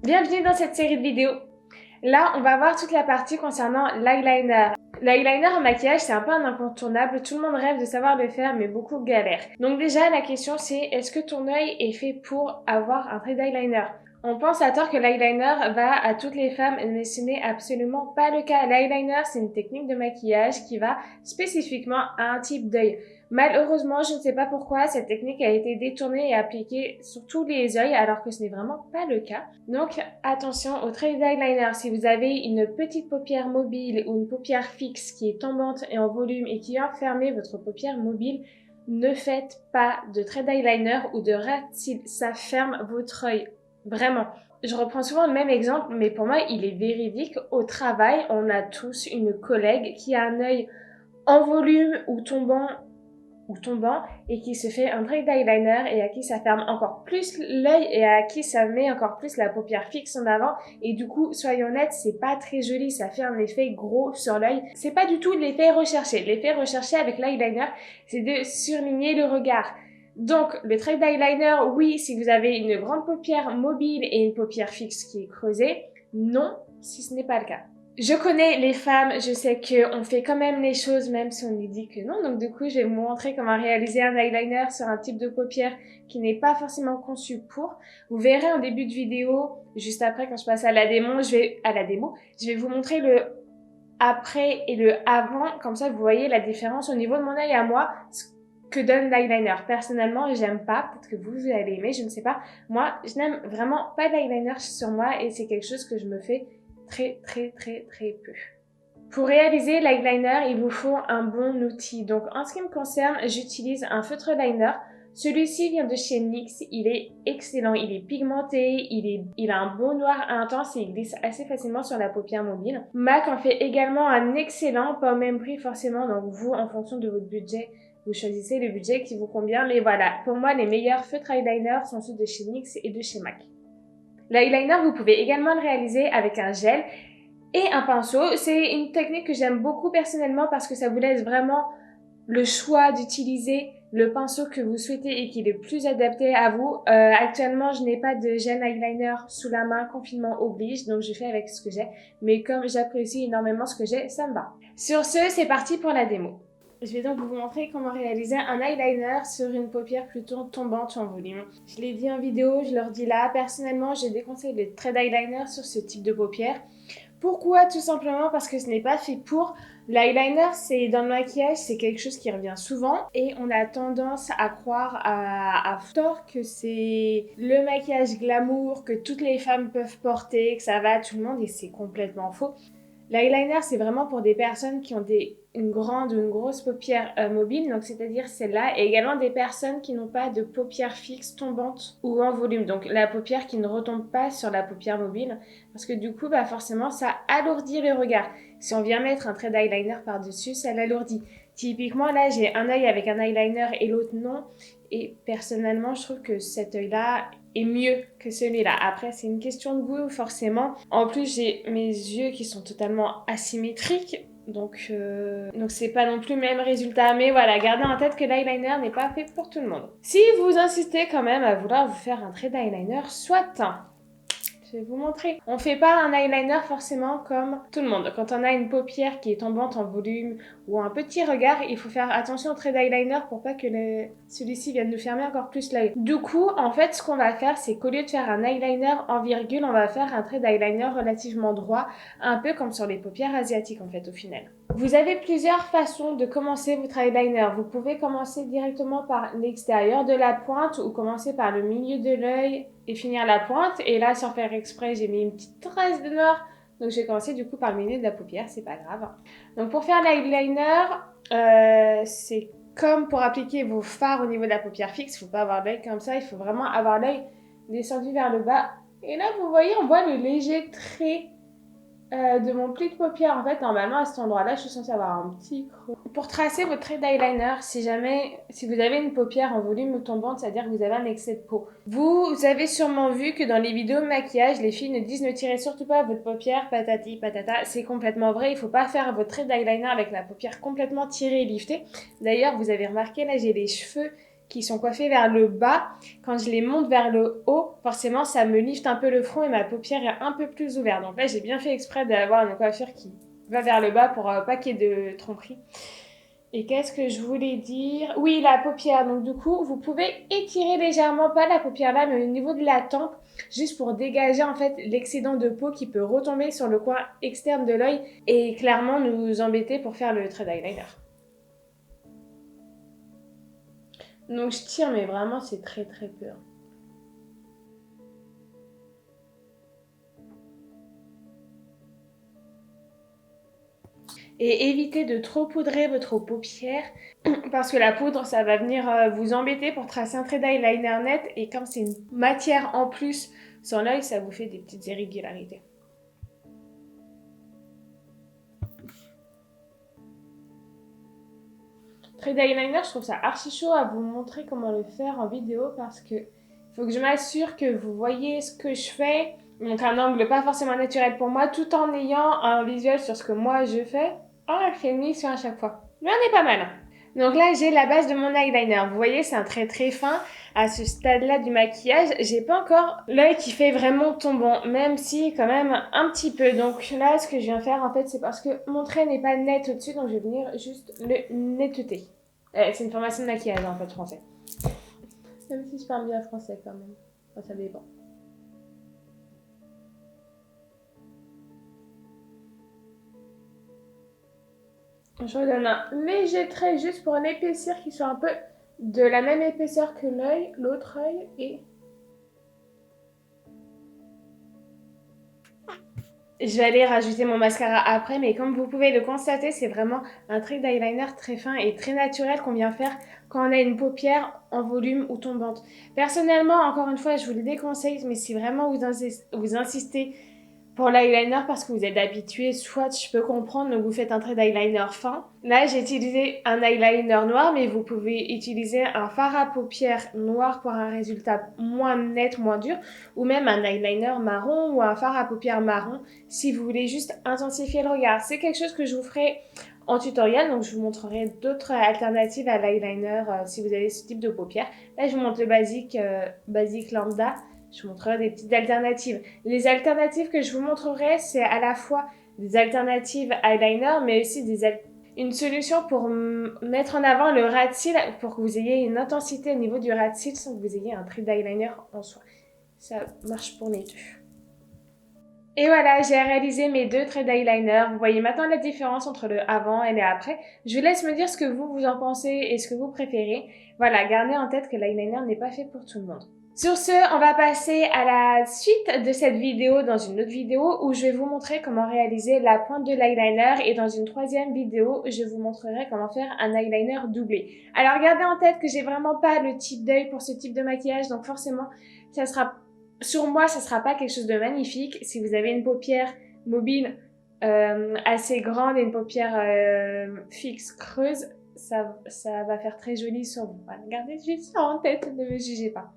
Bienvenue dans cette série de vidéos. Là, on va voir toute la partie concernant l'eyeliner. L'eyeliner en maquillage, c'est un peu un incontournable. Tout le monde rêve de savoir le faire, mais beaucoup galèrent. Donc déjà, la question c'est, est-ce que ton œil est fait pour avoir un trait d'eyeliner? On pense à tort que l'eyeliner va à toutes les femmes, mais ce n'est absolument pas le cas. L'eyeliner, c'est une technique de maquillage qui va spécifiquement à un type d'œil. Malheureusement, je ne sais pas pourquoi cette technique a été détournée et appliquée sur tous les yeux alors que ce n'est vraiment pas le cas. Donc attention au trait d'eyeliner. Si vous avez une petite paupière mobile ou une paupière fixe qui est tombante et en volume et qui vient fermer votre paupière mobile, ne faites pas de trait d'eyeliner ou de ras de cils. Ça ferme votre œil. Vraiment. Je reprends souvent le même exemple, mais pour moi, il est véridique. Au travail, on a tous une collègue qui a un œil en volume ou tombant et qui se fait un trait d'eyeliner et à qui ça ferme encore plus l'œil et à qui ça met encore plus la paupière fixe en avant et du coup, soyons honnêtes, c'est pas très joli, ça fait un effet gros sur l'œil. C'est pas du tout l'effet recherché. L'effet recherché avec l'eyeliner, c'est de surligner le regard. Donc, le trait d'eyeliner, oui, si vous avez une grande paupière mobile et une paupière fixe qui est creusée, non, si ce n'est pas le cas. Je connais les femmes, je sais qu'on fait quand même les choses même si on nous dit que non. Donc du coup, je vais vous montrer comment réaliser un eyeliner sur un type de paupière qui n'est pas forcément conçu pour. Vous verrez en début de vidéo, juste après quand je passe à la démo, je vais vous montrer le après et le avant. Comme ça, vous voyez la différence au niveau de mon œil à moi, ce que donne l'eyeliner. Personnellement, j'aime pas. Peut-être que vous allez aimer, je ne sais pas. Moi, je n'aime vraiment pas l'eyeliner sur moi et c'est quelque chose que je me fais très peu. Pour réaliser l'eyeliner, il vous faut un bon outil. Donc en ce qui me concerne, j'utilise un feutre liner. Celui-ci vient de chez NYX, il est excellent, il est pigmenté, il a un beau noir intense et il glisse assez facilement sur la paupière mobile. MAC en fait également un excellent, pas au même prix forcément, donc vous, en fonction de votre budget, vous choisissez le budget qui vous convient. Mais voilà, pour moi, les meilleurs feutres eyeliner sont ceux de chez NYX et de chez MAC. L'eyeliner, vous pouvez également le réaliser avec un gel et un pinceau. C'est une technique que j'aime beaucoup personnellement parce que ça vous laisse vraiment le choix d'utiliser le pinceau que vous souhaitez et qui est le plus adapté à vous. Actuellement, je n'ai pas de gel eyeliner sous la main, confinement oblige, donc je fais avec ce que j'ai. Mais comme j'apprécie énormément ce que j'ai, ça me va. Sur ce, c'est parti pour la démo. Je vais donc vous montrer comment réaliser un eyeliner sur une paupière plutôt tombante en volume. Je l'ai dit en vidéo, je le redis là. Personnellement, je déconseille les traits d'eyeliner sur ce type de paupière. Pourquoi? Tout simplement parce que ce n'est pas fait pour. L'eyeliner, c'est dans le maquillage, c'est quelque chose qui revient souvent et on a tendance à croire à tort que c'est le maquillage glamour que toutes les femmes peuvent porter, que ça va à tout le monde et c'est complètement faux. L'eyeliner, c'est vraiment pour des personnes qui ont une grande ou une grosse paupière mobile, donc c'est-à-dire celle-là, et également des personnes qui n'ont pas de paupière fixe tombante ou en volume, donc la paupière qui ne retombe pas sur la paupière mobile, parce que du coup, bah forcément, ça alourdit le regard. Si on vient mettre un trait d'eyeliner par-dessus, ça l'alourdit. Typiquement, là, j'ai un œil avec un eyeliner et l'autre non, et personnellement, je trouve que cet œil-là est mieux que celui-là. Après, c'est une question de goût, forcément. En plus, j'ai mes yeux qui sont totalement asymétriques. Donc c'est pas non plus le même résultat. Mais voilà, gardez en tête que l'eyeliner n'est pas fait pour tout le monde. Si vous insistez quand même à vouloir vous faire un trait d'eyeliner, soit un. Je vais vous montrer. On fait pas un eyeliner forcément comme tout le monde. Quand on a une paupière qui est tombante en volume ou un petit regard, il faut faire attention au trait d'eyeliner pour pas que celui-ci vienne nous fermer encore plus l'œil. Du coup, en fait, ce qu'on va faire, c'est qu'au lieu de faire un eyeliner en virgule, on va faire un trait d'eyeliner relativement droit, un peu comme sur les paupières asiatiques en fait au final. Vous avez plusieurs façons de commencer votre eyeliner. Vous pouvez commencer directement par l'extérieur de la pointe ou commencer par le milieu de l'œil et finir la pointe. Et là, sans faire exprès, j'ai mis une petite trace de noir. Donc, je vais commencer du coup par le milieu de la paupière, c'est pas grave. Donc, pour faire l'eyeliner, c'est comme pour appliquer vos fards au niveau de la paupière fixe. Il ne faut pas avoir l'œil comme ça, il faut vraiment avoir l'œil descendu vers le bas. Et là, vous voyez, on voit le léger trait de mon pli de paupière. En fait, normalement, à cet endroit-là, je suis censée avoir un petit creux. Pour tracer votre trait d'eyeliner, si vous avez une paupière en volume ou tombante, c'est-à-dire que vous avez un excès de peau. Vous avez sûrement vu que dans les vidéos de maquillage, les filles nous disent ne tirez surtout pas votre paupière, patati patata. C'est complètement vrai, il faut pas faire votre trait d'eyeliner avec la paupière complètement tirée et liftée. D'ailleurs, vous avez remarqué, là, j'ai les cheveux qui sont coiffées vers le bas, quand je les monte vers le haut, forcément ça me lifte un peu le front et ma paupière est un peu plus ouverte. Donc là j'ai bien fait exprès d'avoir une coiffure qui va vers le bas pour pas qu'il y ait de tromperie. Et qu'est-ce que je voulais dire? Oui, la paupière. Donc du coup, vous pouvez étirer légèrement, pas la paupière là, mais au niveau de la tempe, juste pour dégager en fait l'excédent de peau qui peut retomber sur le coin externe de l'œil et clairement nous embêter pour faire le trait d'eyeliner. Donc je tire, mais vraiment c'est très très peu. Et évitez de trop poudrer votre paupière parce que la poudre ça va venir vous embêter pour tracer un trait d'eyeliner net et comme c'est une matière en plus sur l'œil, ça vous fait des petites irrégularités. Trait d'eyeliner, je trouve ça archi chaud à vous montrer comment le faire en vidéo parce que faut que je m'assure que vous voyez ce que je fais, donc un angle pas forcément naturel pour moi, tout en ayant un visuel sur ce que moi je fais. Oh, elle fait une mission à chaque fois. Mais on est pas mal. Donc là, j'ai la base de mon eyeliner. Vous voyez, c'est un trait très fin. À ce stade-là du maquillage, j'ai pas encore l'œil qui fait vraiment tombant, même si quand même un petit peu. Donc là, ce que je viens faire, en fait, c'est parce que mon trait n'est pas net au-dessus, donc je vais venir juste le netteter. C'est une formation de maquillage, en fait, français. Même si je parle bien français, quand même. Enfin, ça dépend. Je redonne un léger trait juste pour l'épaissir qui soit un peu de la même épaisseur que l'œil, l'autre œil et... Je vais aller rajouter mon mascara après, mais comme vous pouvez le constater, c'est vraiment un trait d'eyeliner très fin et très naturel qu'on vient faire quand on a une paupière en volume ou tombante. Personnellement, encore une fois, je vous le déconseille, mais si vraiment vous insistez pour l'eyeliner parce que vous êtes habitué, soit je peux comprendre, donc vous faites un trait d'eyeliner fin. Là, j'ai utilisé un eyeliner noir, mais vous pouvez utiliser un fard à paupières noir pour un résultat moins net, moins dur, ou même un eyeliner marron ou un fard à paupières marron si vous voulez juste intensifier le regard. C'est quelque chose que je vous ferai en tutoriel, donc je vous montrerai d'autres alternatives à l'eyeliner si vous avez ce type de paupières. Là, je vous montre le basique lambda. Je vous montrerai des petites alternatives. Les alternatives que je vous montrerai, c'est à la fois des alternatives eyeliner, mais aussi une solution pour mettre en avant le ras de cils, pour que vous ayez une intensité au niveau du ras de cils sans que vous ayez un trait d'eyeliner en soi. Ça marche pour les deux. Et voilà, j'ai réalisé mes deux traits d'eyeliner. Vous voyez maintenant la différence entre le avant et le après. Je vous laisse me dire ce que vous en pensez et ce que vous préférez. Voilà, gardez en tête que l'eyeliner n'est pas fait pour tout le monde. Sur ce, on va passer à la suite de cette vidéo dans une autre vidéo où je vais vous montrer comment réaliser la pointe de l'eyeliner et dans une troisième vidéo, je vous montrerai comment faire un eyeliner doublé. Alors gardez en tête que j'ai vraiment pas le type d'œil pour ce type de maquillage, donc forcément, sur moi, ça sera pas quelque chose de magnifique. Si vous avez une paupière mobile assez grande et une paupière fixe creuse, ça va faire très joli sur vous. Voilà, gardez juste ça en tête, ne me jugez pas.